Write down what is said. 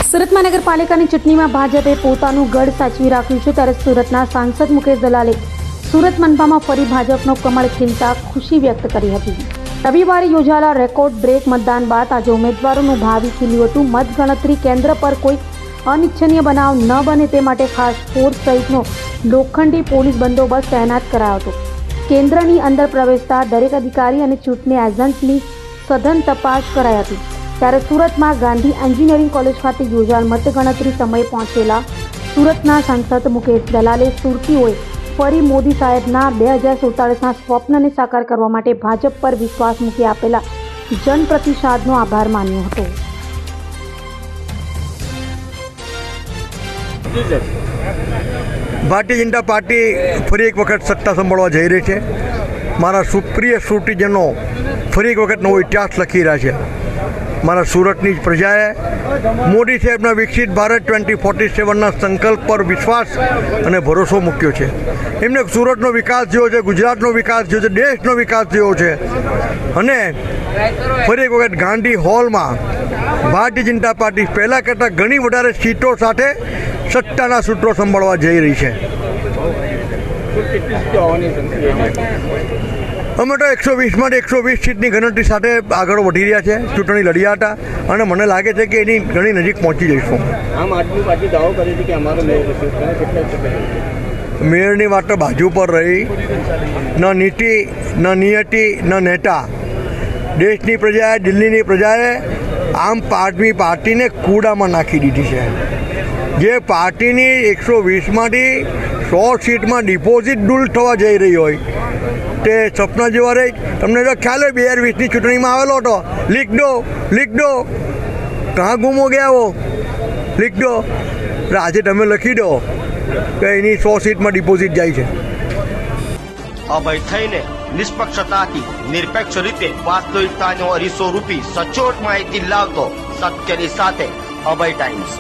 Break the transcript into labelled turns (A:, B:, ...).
A: સુરત મહાનગરપાલિકાની ચૂંટણીમાં ભાજપે પોતાનું ગઢ સાચવી રાખ્યું છે, ત્યારે સુરતના સાંસદ મુકેશ દલાલે સુરત મનપામાં ફરી ભાજપનો કમળ ખીલતા ખુશી વ્યક્ત કરી હતી। રવિવારે યોજાયેલા રેકોર્ડ બ્રેક મતદાન બાદ આજે ઉમેદવારોનું ભાવિ ખીલ્યું હતું। મતગણતરી કેન્દ્ર પર કોઈ અનિચ્છનીય બનાવ ન બને તે માટે ખાસ ફોર્સ સહિતનો લોખંડી પોલીસ બંદોબસ્ત તૈનાત કરાયો હતો। કેન્દ્રની અંદર પ્રવેશતા દરેક અધિકારી અને ચૂંટણી એજન્ટની સઘન તપાસ કરાઈ હતી। ત્યારે સુરતમાં ગાંધી એન્જિનિયરિંગ કોલેજ ખાતે યોજાયેલ મતગણતરી સમયે પહોંચેલા સુરતના સાંસદ મુકેશ દલાલે સુરતીઓએ ફરી મોદી સાહેબના 2047ના સ્વપ્નને સાકાર કરવા માટે ભાજપ પર વિશ્વાસ મૂકી આપેલા જનપ્રતિસાદનો આભાર માન્યો હતો।
B: ભારતીય જનતા પાર્ટી ફરી એક વખત સત્તા સંભાળવા જઈ રહી છે। મારા સુપ્રિય સુરતીજનો ફરી એક વખત નવો ઇતિહાસ લખી રહ્યા છે। મારા સુરતની જ પ્રજાએ મોદી સાહેબના વિકસિત ભારત 2047ના સંકલ્પ પર વિશ્વાસ અને ભરોસો મૂક્યો છે। એમને સુરતનો વિકાસ જોયો છે, ગુજરાતનો વિકાસ જોયો છે, દેશનો વિકાસ જોયો છે અને ફરી એક વખત ગાંધી હોલમાં ભારતીય જનતા પાર્ટી પહેલાં કરતાં ઘણી વધારે સીટો સાથે સત્તાના સૂત્રો સંભાળવા જઈ રહી છે। અમે તો 120માંથી 120 સીટની ગણતરી સાથે આગળ વધી રહ્યા છે, ચૂંટણી લડ્યા હતા અને મને લાગે છે કે એની ઘણી નજીક પહોંચી જઈશું।
C: આમ આદમી પાર્ટી દાવો કરે છે કે અમારો
B: મેયરની વાત તો બાજુ પર રહી। ન નીતિ, ન નિયતિ, ન નેતા। દેશની પ્રજાએ, દિલ્હીની પ્રજાએ આમ આદમી પાર્ટીને કૂડામાં નાખી દીધી છે। જે પાર્ટીની 120માંથી 100 સીટમાં ડિપોઝિટ ડૂલ થવા જઈ રહી હોય તે સપના જેવા રહી। તમને તો ખ્યાલ હોય 2020ની ચૂંટણીમાં આવેલો હતો, લીક દો કहाँ ગુમો ગયા હો, લીક દો। આજે તમે લખી દો કે એની 100 સીટમાં ડિપોઝિટ જાય છે।
D: અભય થઈને નિષ્પક્ષતાથી નિરપેક્ષ રીતે વાસ્તવિકતાનો અરીસો રૂપી સચોટ માહિતી લાવતો સત્યની સાથે અભય ટાઈમ્સ।